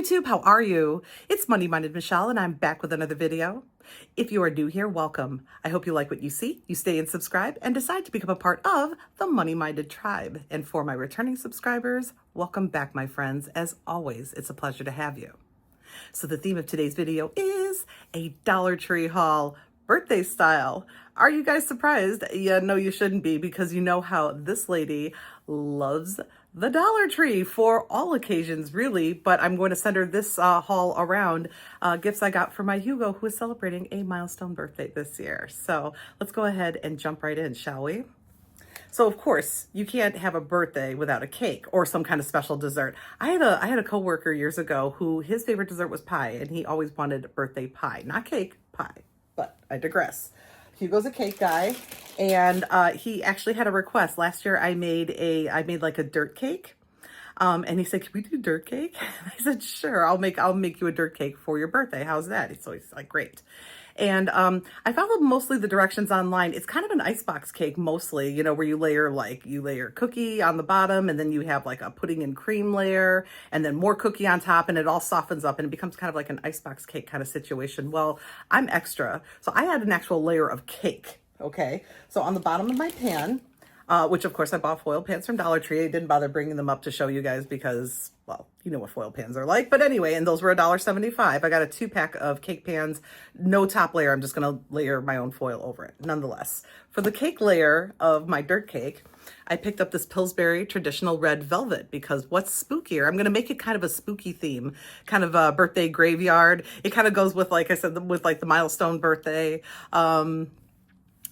YouTube, how are you? It's Money-Minded Michelle and I'm back with another video. If you are new here, welcome. I hope you like what you see, you stay and subscribe, and decide to become a part of the Money-Minded tribe. And for my returning subscribers, welcome back, my friends. As always, it's a pleasure to have you. So the theme of today's video is a Dollar Tree haul, birthday style. Are you guys surprised? Yeah, no, you shouldn't be, because you know how this lady loves the Dollar Tree for all occasions, really. But I'm going to center this haul around gifts I got for my Hugo, who is celebrating a milestone birthday this year. So let's go ahead and jump right in, shall we? So of course, you can't have a birthday without a cake or some kind of special dessert. I had a coworker years ago who his favorite dessert was pie, and he always wanted birthday pie, not cake, pie. But I digress. Hugo's a cake guy, and he actually had a request. Last year I made like a dirt cake. And he said, "Can we do dirt cake?" And I said, "Sure, I'll make you a dirt cake for your birthday. How's that?" So he's like, "Great." And I followed mostly the directions online. It's kind of an icebox cake mostly, you know, where you layer cookie on the bottom, and then you have like a pudding and cream layer, and then more cookie on top, and it all softens up and it becomes kind of like an icebox cake kind of situation. Well, I'm extra, so I had an actual layer of cake. Okay, so on the bottom of my pan, which of course I bought foil pans from Dollar Tree. I didn't bother bringing them up to show you guys because, well, you know what foil pans are like. But anyway, and those were $1.75. I got a 2-pack of cake pans, no top layer. I'm just going to layer my own foil over it. Nonetheless, for the cake layer of my dirt cake, I picked up this Pillsbury traditional red velvet, because what's spookier? I'm going to make it kind of a spooky theme, kind of a birthday graveyard. It kind of goes with, like I said, with like the milestone birthday.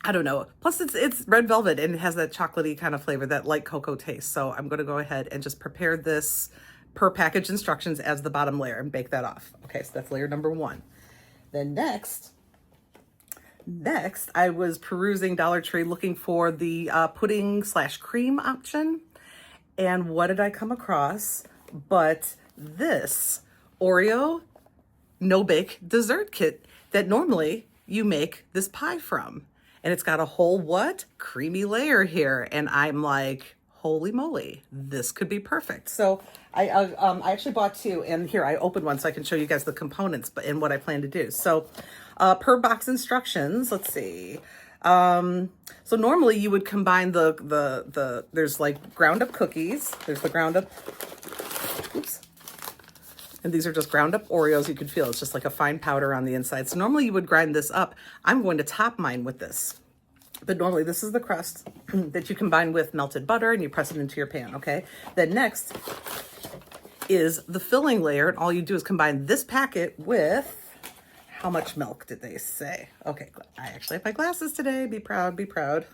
I don't know. Plus, it's red velvet and it has that chocolatey kind of flavor, that light cocoa taste. So I'm going to go ahead and just prepare this per package instructions as the bottom layer and bake that off. Okay, so that's layer number one. Then next, I was perusing Dollar Tree looking for the pudding/cream option. And what did I come across but this Oreo no-bake dessert kit that normally you make this pie from. And it's got a whole creamy layer here. And I'm like, holy moly, this could be perfect. So I actually bought two, and here I opened one so I can show you guys the components and what I plan to do. So per box instructions, let's see. So normally you would combine there's like ground up cookies. There's the ground up, oops. And these are just ground up Oreos. You can feel it's just like a fine powder on the inside. So normally you would grind this up. I'm going to top mine with this. But normally this is the crust that you combine with melted butter and you press it into your pan, okay? Then next is the filling layer. And all you do is combine this packet with, how much milk did they say? Okay, I actually have my glasses today. Be proud, be proud.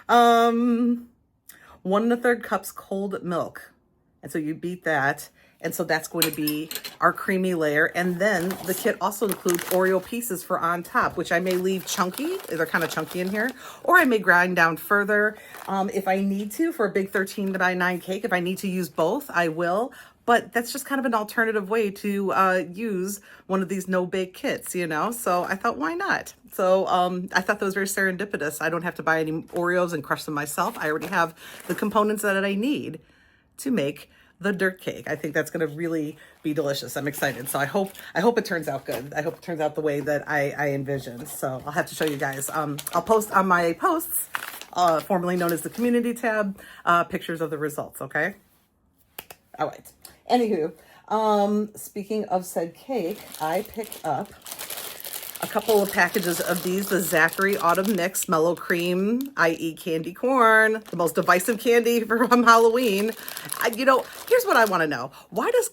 1 1/3 cups cold milk. And so you beat that. And so that's going to be our creamy layer. And then the kit also includes Oreo pieces for on top, which I may leave chunky. They're kind of chunky in here. Or I may grind down further if I need to for a big 13x9 cake. If I need to use both, I will. But that's just kind of an alternative way to use one of these no-bake kits, you know? So I thought, why not? So I thought that was very serendipitous. I don't have to buy any Oreos and crush them myself. I already have the components that I need to make the dirt cake. I think that's going to really be delicious. I'm excited. So I hope it turns out good. I hope it turns out the way that I envisioned. So I'll have to show you guys. I'll post on my posts, formerly known as the community tab, pictures of the results. Okay. All right. Anywho, speaking of said cake, I picked up a couple of packages of these, the Zachary Autumn Mix Mellow Cream, i.e. candy corn, the most divisive candy from Halloween. You know, here's what I want to know. Why does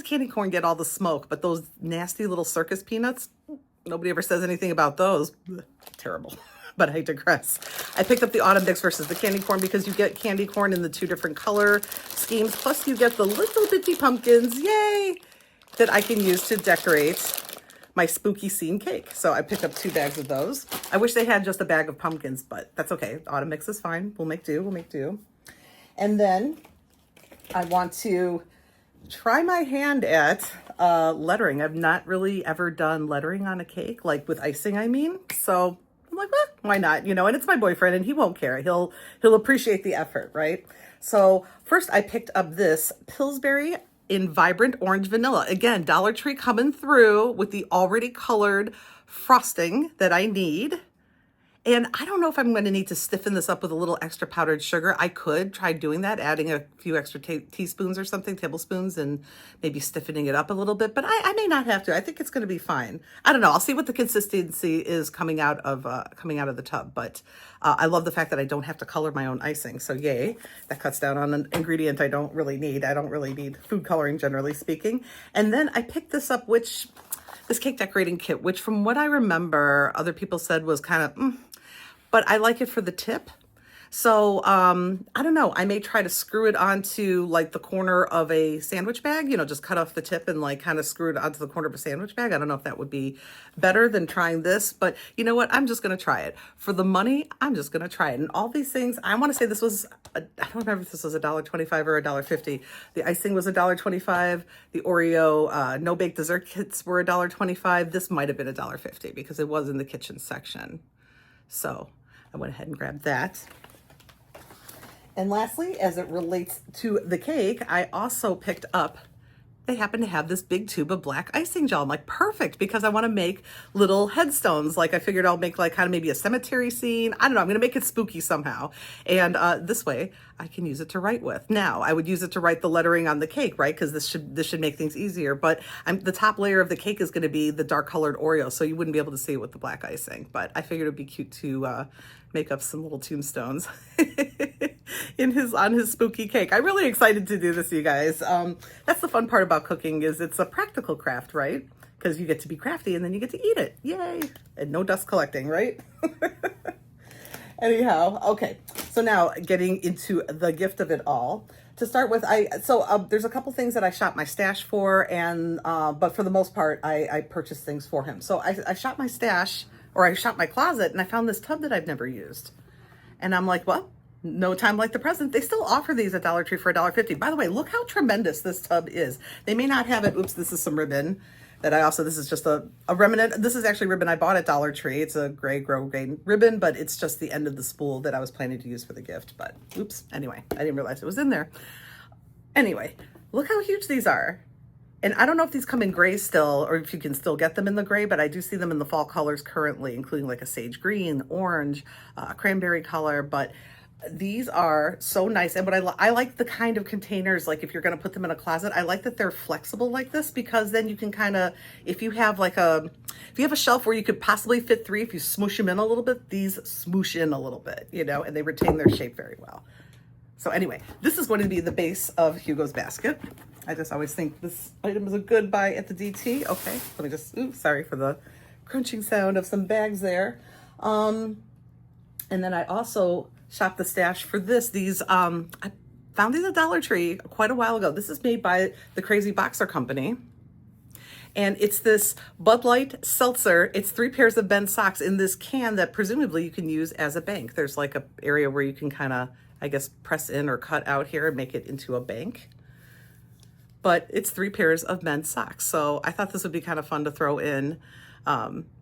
candy corn get all the smoke, but those nasty little circus peanuts, nobody ever says anything about those? Terrible. But I digress. I picked up the Autumn Mix versus the candy corn because you get candy corn in the 2 different color schemes, plus you get the little bitty pumpkins, yay, that I can use to decorate my spooky scene cake. So I picked up 2 bags of those. I wish they had just a bag of pumpkins, but that's okay. Autumn Mix is fine. We'll make do. And then I want to try my hand at lettering. I've not really ever done lettering on a cake, like with icing, I mean. So I'm like, well, why not? You know, and it's my boyfriend and he won't care. He'll appreciate the effort, right? So first I picked up this Pillsbury in vibrant orange vanilla. Again, Dollar Tree coming through with the already colored frosting that I need. And I don't know if I'm going to need to stiffen this up with a little extra powdered sugar. I could try doing that, adding a few extra teaspoons or something, tablespoons, and maybe stiffening it up a little bit. But I may not have to. I think it's going to be fine. I don't know. I'll see what the consistency is coming out of the tub. But I love the fact that I don't have to color my own icing. So yay, that cuts down on an ingredient I don't really need. I don't really need food coloring, generally speaking. And then I picked this up, this cake decorating kit, which from what I remember, other people said was kind of, but I like it for the tip. So I don't know, I may try to screw it onto like the corner of a sandwich bag, you know, just cut off the tip and like kind of screw it onto the corner of a sandwich bag. I don't know if that would be better than trying this, but you know what? I'm just going to try it. For the money, I'm just going to try it. And all these things, I want to say this was, I don't remember if this was $1.25 or $1.50. The icing was $1.25. The Oreo no-bake dessert kits were $1.25. This might have been $1.50 because it was in the kitchen section. So I went ahead and grabbed that. And lastly, as it relates to the cake, I also picked up, they happen to have this big tube of black icing gel. I'm like, perfect, because I want to make little headstones. Like I figured I'll make like kind of maybe a cemetery scene. I don't know, I'm going to make it spooky somehow. And this way I can use it to write with. Now, I would use it to write the lettering on the cake, right? Because this should make things easier. But the top layer of the cake is going to be the dark colored Oreo, so you wouldn't be able to see it with the black icing. But I figured it'd be cute to make up some little tombstones on his spooky cake. I'm really excited to do this, you guys. That's the fun part about cooking, is it's a practical craft, right? Because you get to be crafty and then you get to eat it. Yay! And no dust collecting, right? Anyhow, okay. So now getting into the gift of it all. To start with, there's a couple things that I shop my stash for, and but for the most part, I purchased things for him. So I shop my stash, or I shop my closet, and I found this tub that I've never used. And I'm like, well, no time like the present. They still offer these at Dollar Tree for $1.50. By the way, look how tremendous this tub is. They may not have it. Oops, this is some ribbon that this is just a remnant. This is actually ribbon I bought at Dollar Tree. It's a gray grain ribbon, but it's just the end of the spool that I was planning to use for the gift. But oops, anyway, I didn't realize it was in there. Anyway, look how huge these are. And I don't know if these come in gray still, or if you can still get them in the gray, but I do see them in the fall colors currently, including like a sage green, orange, cranberry color. But these are so nice. And what I like the kind of containers, like if you're going to put them in a closet, I like that they're flexible like this, because then you can kind of, if you have a shelf where you could possibly fit 3, if you smoosh them in a little bit, these smoosh in a little bit, you know, and they retain their shape very well. So anyway, this is going to be the base of Hugo's basket. I just always think this item is a good buy at the DT. Okay, let me just, sorry for the crunching sound of some bags there. And then I also shopped the stash for these, I found these at Dollar Tree quite a while ago. This is made by the Crazy Boxer Company. And it's this Bud Light seltzer. It's 3 pairs of men's socks in this can that presumably you can use as a bank. There's like a area where you can kind of, I guess, press in or cut out here and make it into a bank. But it's 3 pairs of men's socks. So I thought this would be kind of fun to throw in,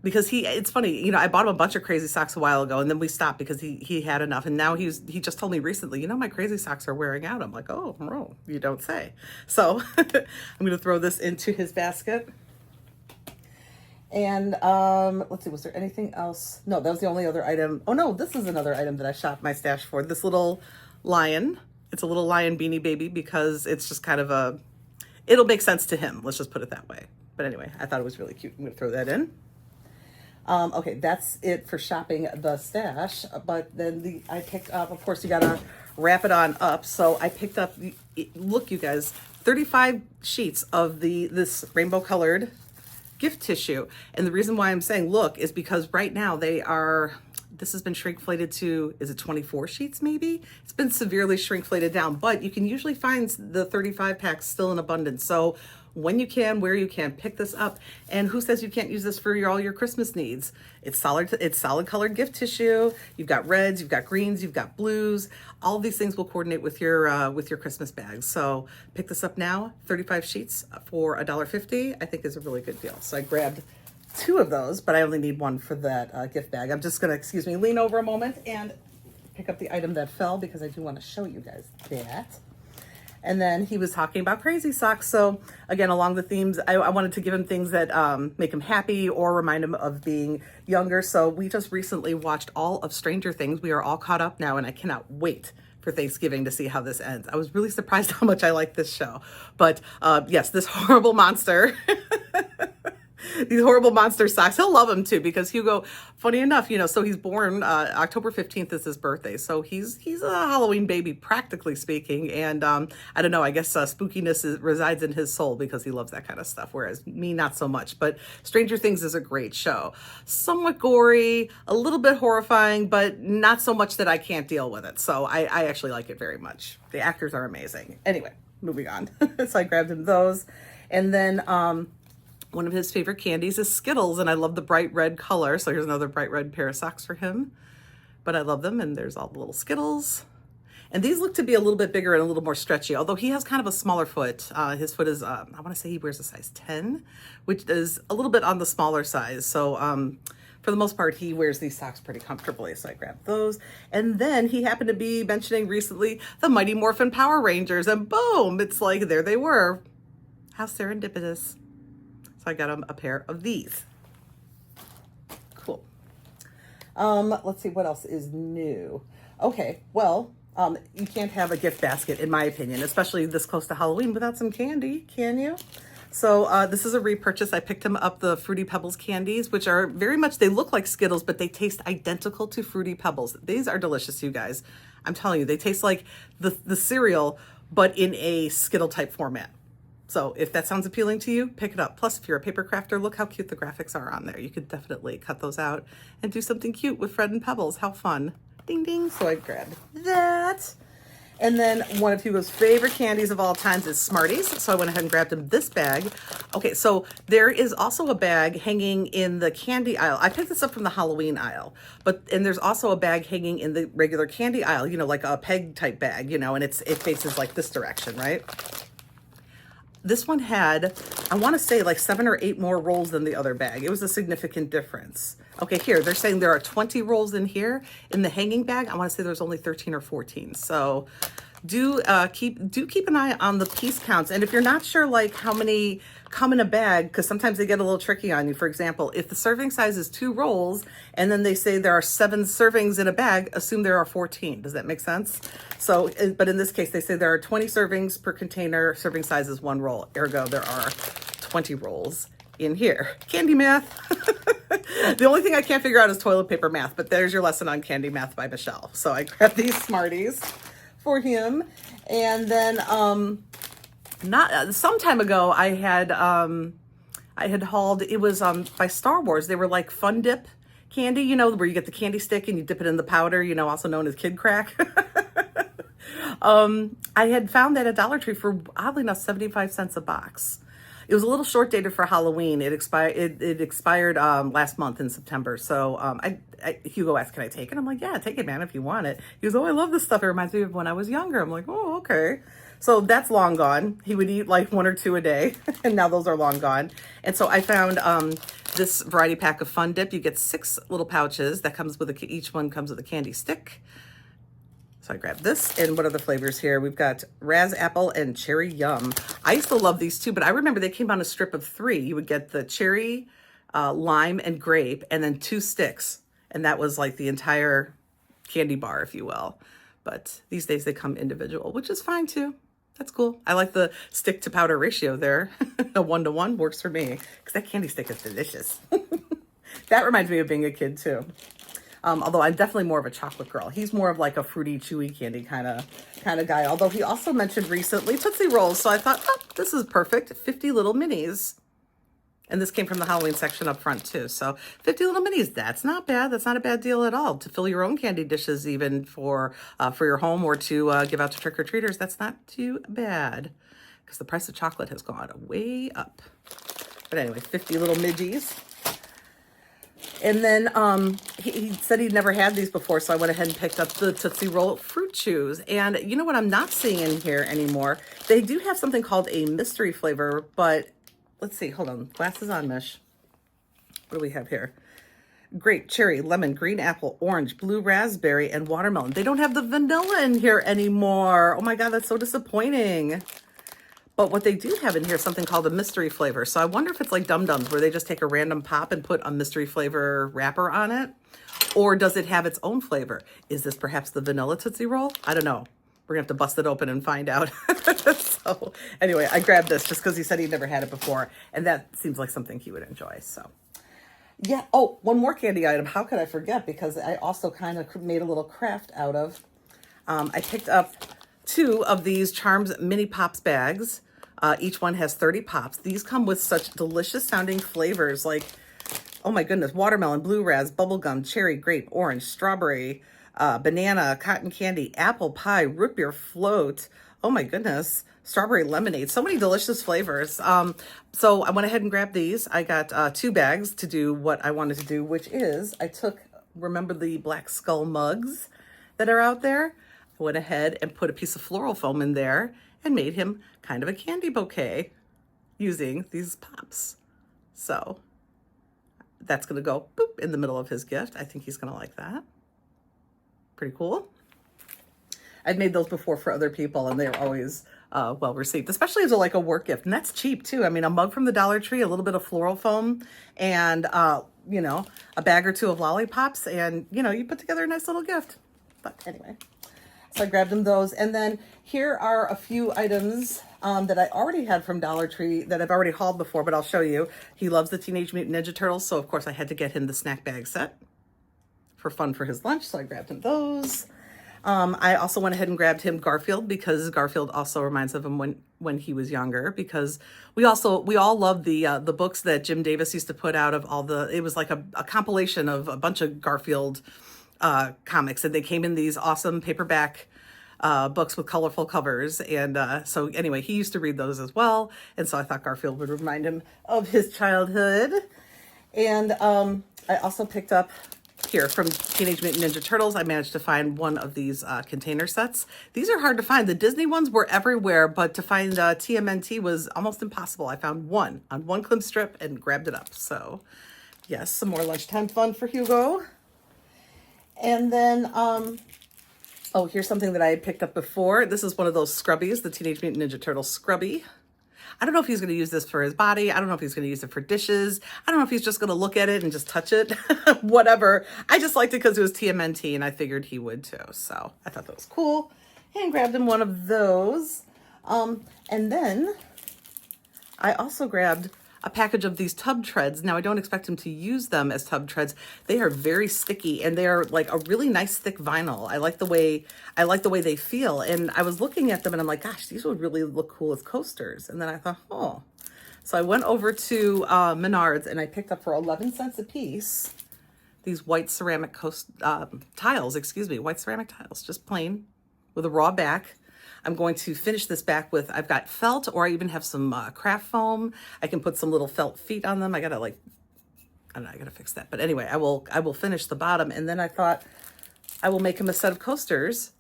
because it's funny, you know, I bought him a bunch of Crazy Socks a while ago, and then we stopped because he had enough. And now he just told me recently, you know, my Crazy Socks are wearing out. I'm like, oh, you don't say. So I'm going to throw this into his basket. And let's see, was there anything else? No, that was the only other item. Oh no, this is another item that I shopped my stash for. This little lion. It's a little lion beanie baby, because it's just kind of it'll make sense to him. Let's just put it that way. But anyway, I thought it was really cute. I'm going to throw that in. Okay, that's it for shopping the stash. But then I picked up, of course, you got to wrap it on up. So I picked up, look, you guys, 35 sheets of this rainbow colored gift tissue. And the reason why I'm saying look is because right now this has been shrinkflated to, is it 24 sheets maybe? It's been severely shrinkflated down, but you can usually find the 35 packs still in abundance. So when you can, where you can, pick this up. And who says you can't use this for all your Christmas needs? It's solid colored gift tissue. You've got reds, you've got greens, you've got blues. All of these things will coordinate with your Christmas bags. So pick this up now. 35 sheets for $1.50, I think is a really good deal. So I grabbed 2 of those, but I only need 1 for that gift bag. I'm just gonna, lean over a moment and pick up the item that fell, because I do want to show you guys that. And then he was talking about crazy socks. So again, along the themes, I wanted to give him things that make him happy or remind him of being younger. So we just recently watched all of Stranger Things. We are all caught up now, and I cannot wait for Thanksgiving to see how this ends. I was really surprised how much I like this show. But yes, this horrible monster. These horrible monster socks. He'll love them too, because Hugo, funny enough, so he's born October 15th is his birthday. So he's a Halloween baby, practically speaking. And I don't know, I guess spookiness resides in his soul because he loves that kind of stuff. Whereas me, not so much. But Stranger Things is a great show. Somewhat gory, a little bit horrifying, but not so much that I can't deal with it. So I actually like it very much. The actors are amazing. Anyway, moving on. So I grabbed him those. And then one of his favorite candies is Skittles, and I love the bright red color. So here's another bright red pair of socks for him. But I love them, and there's all the little Skittles. And these look to be a little bit bigger and a little more stretchy, although he has kind of a smaller foot. His foot is, I want to say he wears a size 10, which is a little bit on the smaller size. So for the most part, he wears these socks pretty comfortably. So I grabbed those. And then he happened to be mentioning recently the Mighty Morphin Power Rangers, and boom, it's like, there they were. How serendipitous. So I got him a pair of these. Cool. Let's see what else is new. Okay, well, you can't have a gift basket, in my opinion, especially this close to Halloween, without some candy, can you? So this is a repurchase. I picked him up the Fruity Pebbles candies, which are very much, they look like Skittles, but they taste identical to Fruity Pebbles. These are delicious, you guys. I'm telling you, they taste like the cereal, but in a Skittle type format. So if that sounds appealing to you, pick it up. Plus, if you're a paper crafter, look how cute the graphics are on there. You could definitely cut those out and do something cute with Fred and Pebbles. How fun. Ding, ding. So I grabbed that. And then one of Hugo's favorite candies of all times is Smarties. So I went ahead and grabbed him this bag. Okay, so there is also a bag hanging in the candy aisle. I picked this up from the Halloween aisle, and there's also a bag hanging in the regular candy aisle, like a peg type bag, and it faces like this direction, right? This one had, I want to say, like 7 or 8 more rolls than the other bag. It was a significant difference. Okay, here, they're saying there are 20 rolls in here. In the hanging bag, I want to say there's only 13 or 14. So do keep an eye on the piece counts. And if you're not sure like how many come in a bag, because sometimes they get a little tricky on you. For example, if the serving size is 2 rolls and then they say there are 7 servings in a bag, assume there are 14. Does that make sense? So, but in this case, they say there are 20 servings per container. Serving size is 1 roll. Ergo, there are 20 rolls in here. Candy math. The only thing I can't figure out is toilet paper math, but there's your lesson on candy math by Michelle. So I grabbed these Smarties for him. And then not some time ago, I had hauled, it was by Star Wars. They were like Fun Dip candy, where you get the candy stick and you dip it in the powder, also known as Kid Crack. I had found that at Dollar Tree for, oddly enough, 75 cents a box. It was a little short dated for Halloween. It expired last month in September. So Hugo asked, can I take it? I'm like, yeah, take it, man, if you want it. He goes, oh, I love this stuff. It reminds me of when I was younger. I'm like, oh, okay. So that's long gone. He would eat like 1 or 2 a day, and now those are long gone. And so I found this variety pack of Fun Dip. You get 6 little pouches. That comes with each one comes with a candy stick. So I grabbed this. And what are the flavors here? We've got Raz Apple and Cherry Yum. I used to love these too, but I remember they came on a strip of 3. You would get the cherry, lime, and grape, and then 2 sticks. And that was like the entire candy bar, if you will. But these days they come individual, which is fine too. That's cool. I like the stick to powder ratio there. A 1-to-1 works for me because that candy stick is delicious. That reminds me of being a kid too. Although I'm definitely more of a chocolate girl. He's more of like a fruity, chewy candy kind of guy. Although he also mentioned recently Tootsie Rolls. So I thought, oh, this is perfect. 50 little minis. And this came from the Halloween section up front too. So 50 little minis, that's not bad. That's not a bad deal at all. To fill your own candy dishes even for your home or to give out to trick-or-treaters, that's not too bad. Because the price of chocolate has gone way up. But anyway, 50 little midgies. And then he said he'd never had these before, so I went ahead and picked up the Tootsie Roll Fruit Chews. And you know what I'm not seeing in here anymore? They do have something called a mystery flavor, but let's see. Hold on. Glasses on, Mish. What do we have here? grape, cherry, lemon, green apple, orange, blue raspberry, and watermelon. They don't have the vanilla in here anymore. Oh my God, that's so disappointing. But what they do have in here is something called a mystery flavor. So I wonder if it's like Dum Dums, where they just take a random pop and put a mystery flavor wrapper on it. Or does it have its own flavor? Is this perhaps the vanilla Tootsie Roll? I don't know. We're gonna have to bust it open and find out. So anyway, I grabbed this just because he said he'd never had it before. And that seems like something he would enjoy, so. Yeah, oh, one more candy item. How could I forget? Because I also kind of made a little craft out of. I picked up 2 of these Charms Mini Pops bags. Each one has 30 pops. These come with such delicious sounding flavors like, oh my goodness, watermelon, blue raz, bubblegum, cherry, grape, orange, strawberry, banana, cotton candy, apple pie, root beer float. Oh my goodness, strawberry lemonade. So many delicious flavors. So I went ahead and grabbed these. I got 2 bags to do what I wanted to do, which is I took, remember the Black Skull mugs that are out there? I went ahead and put a piece of floral foam in there and made him kind of a candy bouquet using these pops. So that's going to go boop in the middle of his gift. I think he's going to like that. Pretty cool. I've made those before for other people and they're always well received, especially as like a work gift. And that's cheap too. I mean, a mug from the Dollar Tree, a little bit of floral foam, and you know, a bag or 2 of lollipops, and you know, you put together a nice little gift. But anyway, so I grabbed him those. And then here are a few items that I already had from Dollar Tree that I've already hauled before, but I'll show you. He loves the Teenage Mutant Ninja Turtles, so of course I had to get him the snack bag set for fun for his lunch, so I grabbed him those. I also went ahead and grabbed him Garfield because Garfield also reminds of him when he was younger, because we all love the books that Jim Davis used to put out of all the, it was like a compilation of a bunch of Garfield comics, and they came in these awesome paperback books with colorful covers. And so anyway, he used to read those as well. And so I thought Garfield would remind him of his childhood. And I also picked up here from Teenage Mutant Ninja Turtles. I managed to find one of these container sets. These are hard to find. The Disney ones were everywhere, but to find TMNT was almost impossible. I found one on one clip strip and grabbed it up. So yes, some more lunchtime fun for Hugo. And then, oh, here's something that I had picked up before. This is one of those scrubbies, the Teenage Mutant Ninja Turtles scrubby. I don't know if he's going to use this for his body. I don't know if he's going to use it for dishes. I don't know if he's just going to look at it and just touch it. Whatever. I just liked it because it was TMNT and I figured he would too. So I thought that was cool and grabbed him one of those. And then I also grabbed a package of these tub treads. Now I don't expect him to use them as tub treads. They are very sticky and they're like a really nice thick vinyl. I like the way they feel. And I was looking at them and I'm like, gosh, these would really look cool as coasters. And then I thought, oh. So I went over to Menards and I picked up for 11 cents a piece these white ceramic tiles, white ceramic tiles, just plain with a raw back. I'm going to finish this back with, I've got felt, or I even have some craft foam. I can put some little felt feet on them. I gotta I don't know, I gotta fix that. But anyway, I will finish the bottom. And then I thought I will make him a set of coasters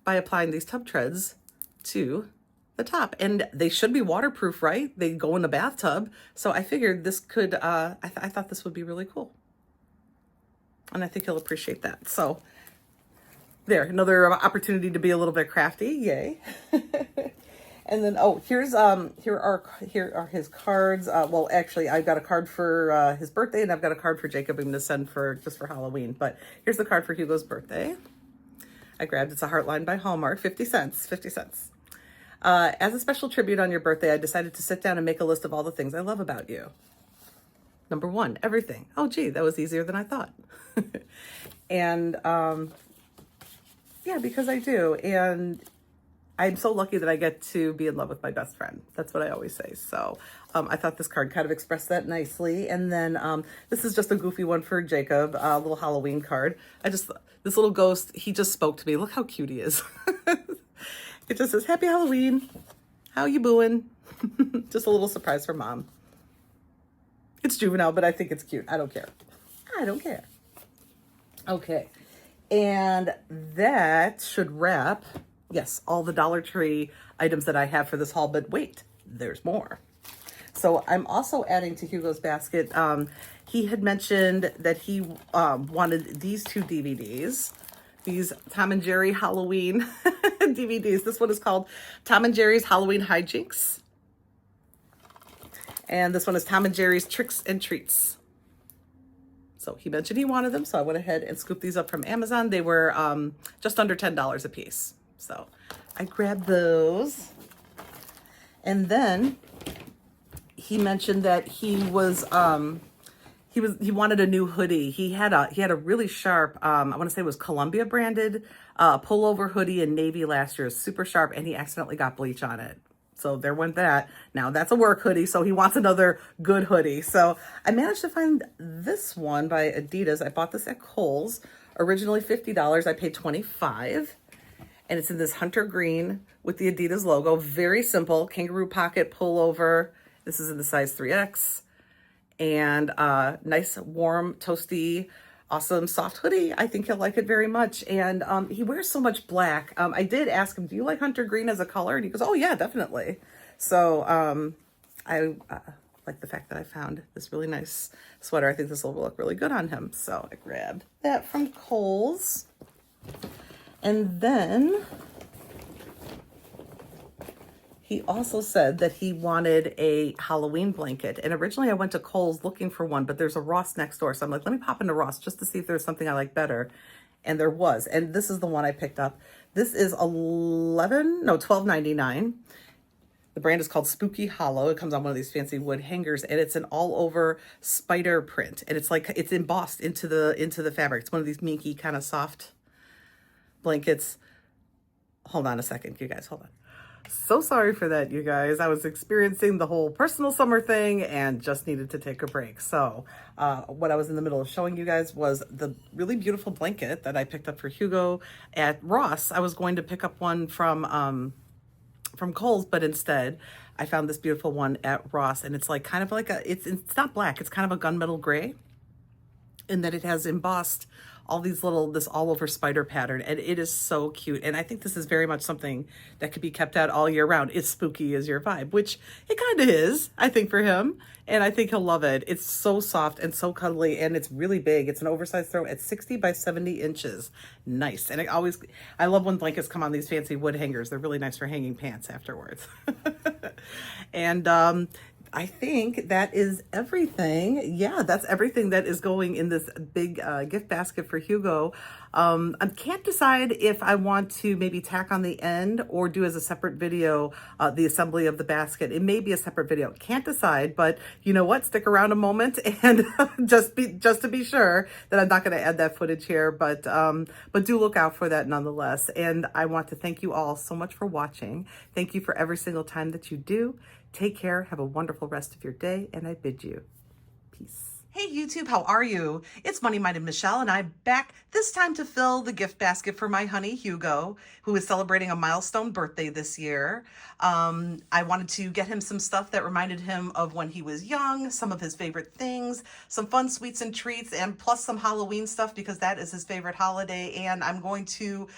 by applying these tub treads to the top. And they should be waterproof, right? They go in the bathtub. So I figured this could, I thought this would be really cool. And I think he'll appreciate that. So there, another opportunity to be a little bit crafty. Yay. And then, oh, here are his cards. Well, actually, I've got a card for his birthday, and I've got a card for Jacob I'm going to send just for Halloween. But here's the card for Hugo's birthday. I grabbed, it's a Heartline by Hallmark, 50 cents, 50 cents. As a special tribute on your birthday, I decided to sit down and make a list of all the things I love about you. Number 1, everything. Oh, gee, that was easier than I thought. And, yeah, because I do. And I'm so lucky that I get to be in love with my best friend. That's what I always say. So I thought this card kind of expressed that nicely. And then this is just a goofy one for Jacob, a little Halloween card. This little ghost, he just spoke to me. Look how cute he is. It just says, Happy Halloween. How you booing? Just a little surprise for Mom. It's juvenile, but I think it's cute. I don't care. I don't care. Okay. And that should wrap, yes, all the Dollar Tree items that I have for this haul. But wait, there's more. So I'm also adding to Hugo's basket. he had mentioned that he wanted these two DVDs, these Tom and Jerry Halloween DVDs. This one is called Tom and Jerry's Halloween Hijinks. And this one is Tom and Jerry's Tricks and Treats. So he mentioned he wanted them, so I went ahead and scooped these up from Amazon. They were just under $10 a piece. So I grabbed those. And then he mentioned that he wanted a new hoodie. He had a really sharp, I want to say it was Columbia branded pullover hoodie in navy last year. Super sharp, and he accidentally got bleach on it. So there went that. Now that's a work hoodie, so he wants another good hoodie. So I managed to find this one by Adidas. I bought this at Kohl's. Originally $50, I paid $25. And it's in this hunter green with the Adidas logo. Very simple, kangaroo pocket pullover. This is in the size 3X. And nice, warm, toasty, awesome soft hoodie. I think he'll like it very much. And he wears so much black. I did ask him, do you like hunter green as a color? And he goes, oh yeah, definitely. So I like the fact that I found this really nice sweater. I think this will look really good on him. So I grabbed that from Kohl's. And then he also said that he wanted a Halloween blanket. And originally I went to Kohl's looking for one, but there's a Ross next door. So I'm like, let me pop into Ross just to see if there's something I like better. And there was. And this is the one I picked up. This is $12.99. The brand is called Spooky Hollow. It comes on one of these fancy wood hangers, and it's an all-over spider print. And it's like it's embossed into the fabric. It's one of these minky kind of soft blankets. Hold on a second, you guys. Hold on. So sorry for that, you guys. I was experiencing the whole personal summer thing and just needed to take a break. So what I was in the middle of showing you guys was the really beautiful blanket that I picked up for Hugo at Ross. I was going to pick up one from Kohl's, but instead I found this beautiful one at Ross, and it's like kind of like it's not black, it's kind of a gunmetal gray, in that it has embossed all these this all over spider pattern, and it is so cute. And I think this is very much something that could be kept out all year round. It's spooky as your vibe, which it kind of is, I think, for him. And I think he'll love it. It's so soft and so cuddly, and it's really big. It's an oversized throw at 60 by 70 inches. Nice. And I love when blankets come on these fancy wood hangers. They're really nice for hanging pants afterwards. And I think that is everything. Yeah, that's everything that is going in this big gift basket for Hugo. I can't decide if I want to maybe tack on the end or do as a separate video the assembly of the basket. It may be a separate video. Can't decide, but you know what? Stick around a moment and just to be sure that I'm not going to add that footage here. But do look out for that nonetheless. And I want to thank you all so much for watching. Thank you for every single time that you do. Take care. Have a wonderful rest of your day, and I bid you peace. Hey YouTube, how are you? It's Money Minded Michelle, and I'm back this time to fill the gift basket for my honey Hugo, who is celebrating a milestone birthday this year. I wanted to get him some stuff that reminded him of when he was young, some of his favorite things, some fun sweets and treats, and plus some Halloween stuff because that is his favorite holiday. And I'm going to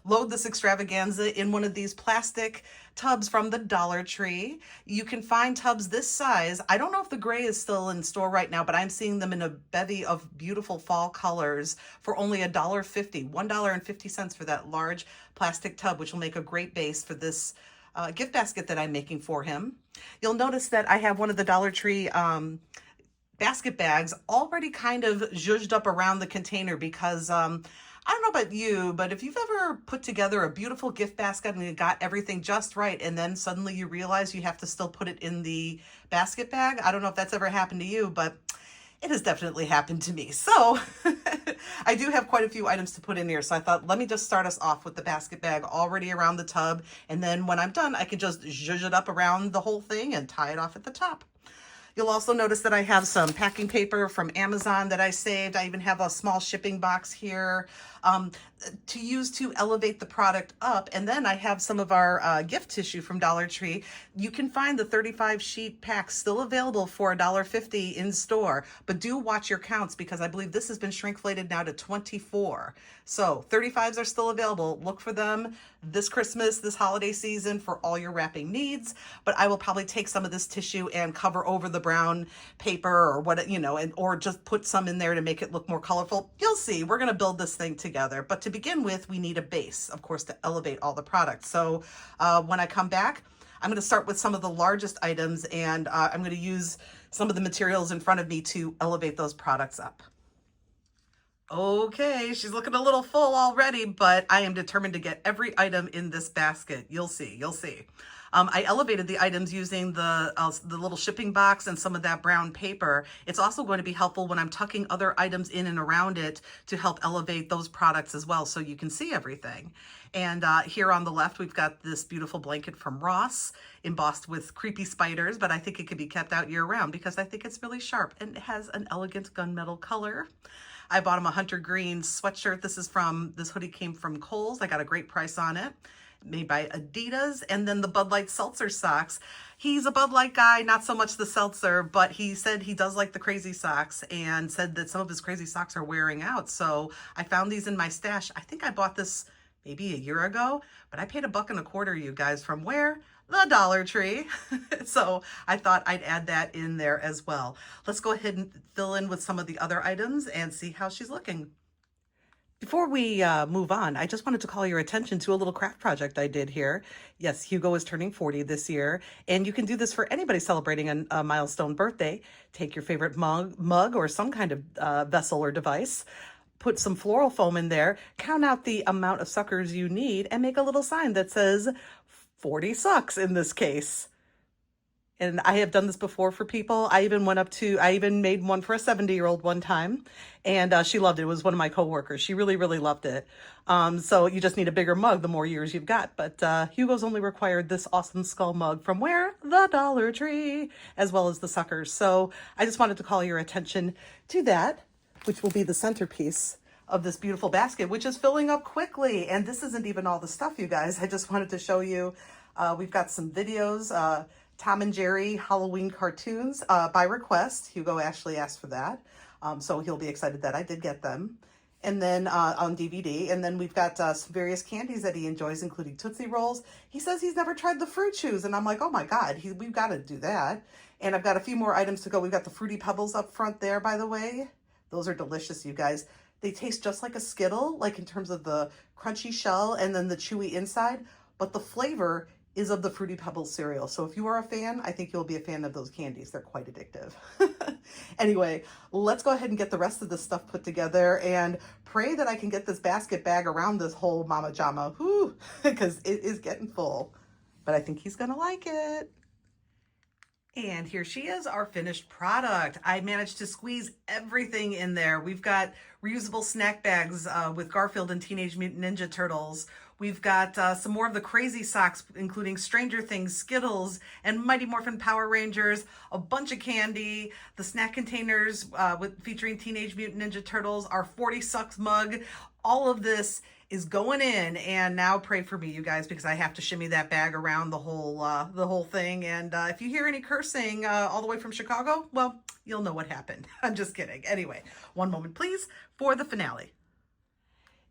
load this extravaganza in one of these plastic tubs from the Dollar Tree. You can find tubs this size. I don't know if the gray is still in store right now, but I'm seeing them in a bevy of beautiful fall colors for only $1.50, $1.50 for that large plastic tub, which will make a great base for this gift basket that I'm making for him. You'll notice that I have one of the Dollar Tree basket bags already kind of zhuzhed up around the container because I don't know about you, but if you've ever put together a beautiful gift basket and you got everything just right, and then suddenly you realize you have to still put it in the basket bag. I don't know if that's ever happened to you, but it has definitely happened to me. So I do have quite a few items to put in here. So I thought, let me just start us off with the basket bag already around the tub. And then when I'm done, I can just zhuzh it up around the whole thing and tie it off at the top. You'll also notice that I have some packing paper from Amazon that I saved. I even have a small shipping box here. to use to elevate the product up. And then I have some of our gift tissue from Dollar Tree. You can find the 35 sheet pack still available for $1.50 in store, but do watch your counts because I believe this has been shrinkflated now to 24. So 35s are still available. Look for them this Christmas, this holiday season for all your wrapping needs. But I will probably take some of this tissue and cover over the brown paper or what, you know, and or just put some in there to make it look more colorful. You'll see, we're going to build this thing together. But to begin with, we need a base, of course, to elevate all the products. So when I come back, I'm going to start with some of the largest items, and I'm going to use some of the materials in front of me to elevate those products up. Okay, she's looking a little full already, but I am determined to get every item in this basket. You'll see, you'll see. I elevated the items using the little shipping box and some of that brown paper. It's also going to be helpful when I'm tucking other items in and around it to help elevate those products as well so you can see everything. And here on the left, we've got this beautiful blanket from Ross embossed with creepy spiders, but I think it could be kept out year round because I think it's really sharp and it has an elegant gunmetal color. I bought him a hunter green sweatshirt. This hoodie came from Kohl's. I got a great price on it, made by Adidas. And then the Bud Light seltzer socks. He's a Bud Light guy, not so much the seltzer, but he said he does like the crazy socks and said that some of his crazy socks are wearing out. So I found these in my stash. I think I bought this maybe a year ago, but I paid $1.25, you guys, from where? The Dollar Tree. So I thought I'd add that in there as well. Let's go ahead and fill in with some of the other items and see how she's looking. Before we move on, I just wanted to call your attention to a little craft project I did here. Yes, Hugo is turning 40 this year, and you can do this for anybody celebrating a milestone birthday. Take your favorite mug or some kind of vessel or device, put some floral foam in there, count out the amount of suckers you need, and make a little sign that says 40 sucks in this case. And I have done this before for people. I even made one for a 70-year-old one time, and she loved it. It was one of my coworkers. She really, really loved it. So you just need a bigger mug the more years you've got. But Hugo's only required this awesome skull mug from where? The Dollar Tree, as well as the suckers. So I just wanted to call your attention to that, which will be the centerpiece of this beautiful basket, which is filling up quickly. And this isn't even all the stuff, you guys. I just wanted to show you, we've got some videos, Tom and Jerry Halloween cartoons by request. Hugo actually asked for that. So he'll be excited that I did get them. And then on DVD. And then we've got some various candies that he enjoys, including Tootsie Rolls. He says he's never tried the Fruit Chews. And I'm like, oh my God, we've got to do that. And I've got a few more items to go. We've got the Fruity Pebbles up front there, by the way. Those are delicious, you guys. They taste just like a Skittle, like in terms of the crunchy shell and then the chewy inside, but the flavor is of the Fruity Pebbles cereal. So if you are a fan, I think you'll be a fan of those candies. They're quite addictive. Anyway, let's go ahead and get the rest of this stuff put together and pray that I can get this basket bag around this whole Mama Jama, because it is getting full, but I think he's gonna like it. And here she is, our finished product. I managed to squeeze everything in there. We've got reusable snack bags with Garfield and Teenage Mutant Ninja Turtles. We've got some more of the crazy socks, including Stranger Things, Skittles, and Mighty Morphin Power Rangers, a bunch of candy, the snack containers featuring Teenage Mutant Ninja Turtles, our 40 Sucks mug. All of this is going in, and now pray for me, you guys, because I have to shimmy that bag around the whole thing. And if you hear any cursing all the way from Chicago, well, you'll know what happened. I'm just kidding. Anyway, one moment, please, for the finale.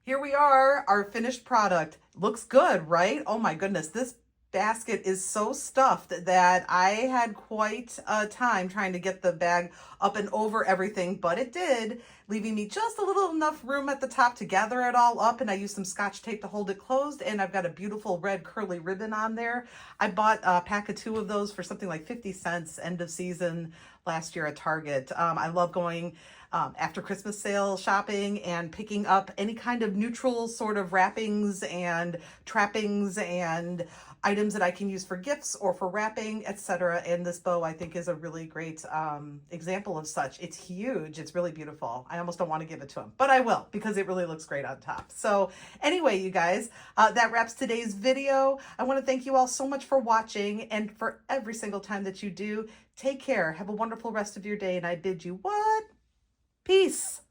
Here we are, our finished product. Looks good, right? Oh my goodness, this basket is so stuffed that I had quite a time trying to get the bag up and over everything, but it did, leaving me just a little enough room at the top to gather it all up, and I used some Scotch tape to hold it closed, and I've got a beautiful red curly ribbon on there. I bought a pack of 2 of those for something like 50 cents end of season last year at Target. I love going after Christmas sale shopping and picking up any kind of neutral sort of wrappings and trappings and items that I can use for gifts or for wrapping, etc. And this bow, I think, is a really great example of such. It's huge. It's really beautiful. I almost don't want to give it to him, but I will because it really looks great on top. So anyway, you guys, that wraps today's video. I want to thank you all so much for watching, and for every single time that you do, take care. Have a wonderful rest of your day, and I bid you what? Peace.